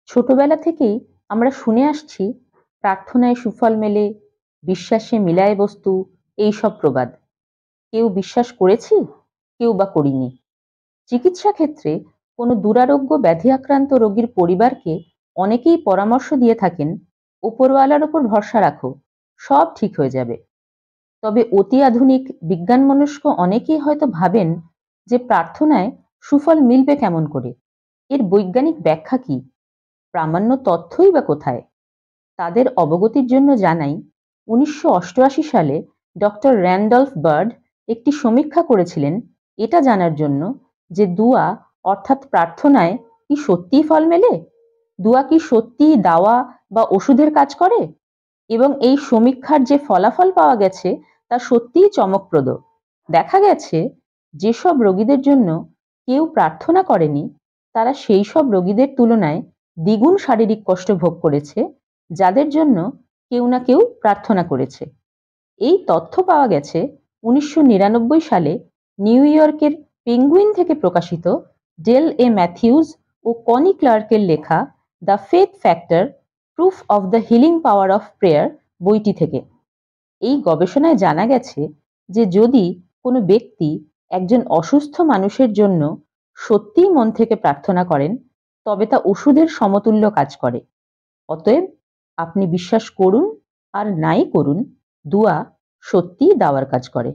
ছোটবেলা থেকেই আমরা শুনে আসছি প্রার্থনায় সুফল মেলে, বিশ্বাসে মিলায় বস্তু, এইসব প্রবাদ। কেউ বিশ্বাস করেছি, কেউ বা করিনি। চিকিৎসা ক্ষেত্রে কোনো দুরারোগ্য ব্যাধি আক্রান্ত রোগীর পরিবারকে অনেকেই পরামর্শ দিয়ে থাকেন, উপরওয়ালার ওপর ভরসা রাখো, সব ঠিক হয়ে যাবে। তবে অতি আধুনিক বিজ্ঞানমনস্ক অনেকেই হয়তো ভাবেন যে প্রার্থনায় সুফল মিলবে কেমন করে, এর বৈজ্ঞানিক ব্যাখ্যা কি, প্রামাণ্য তথ্যই বা কোথায়। তাদের অবগতির জন্য জানাই, 1988 সালে ডক্টর র্যান্ডলফ বার্ড একটি সমীক্ষা করেছিলেন এটা জানার জন্য যে দুয়া অর্থাৎ প্রার্থনায় কি সত্যিই ফল মেলে, দুয়া কি সত্যিই দাওয়া বা ওষুধের কাজ করে। এবং এই সমীক্ষার যে ফলাফল পাওয়া গেছে তা সত্যিই চমকপ্রদ। দেখা গেছে যেসব রোগীদের জন্য কেউ প্রার্থনা করেনি তারা সেই সব রোগীদের তুলনায় দ্বিগুণ শারীরিক কষ্ট ভোগ করেছে যাদের জন্য কেউ না কেউ প্রার্থনা করেছে। এই তথ্য পাওয়া গেছে 1999 সালে নিউ ইয়র্কের পেঙ্গুইন থেকে প্রকাশিত ডেল এ ম্যাথিউজ ও কনি ক্লার্কের লেখা the faith factor, proof of the healing power of prayer বইটি থেকে। এই গবেষণায় জানা গেছে যে যদি কোনো ব্যক্তি একজন অসুস্থ মানুষের জন্য সত্যিই মন থেকে প্রার্থনা করেন তবে তা ওষুধের সমতুল্য কাজ করে। অতএব আপনি বিশ্বাস করুন আর নাই করুন, দুয়া সত্যিই দাওয়ার কাজ করে।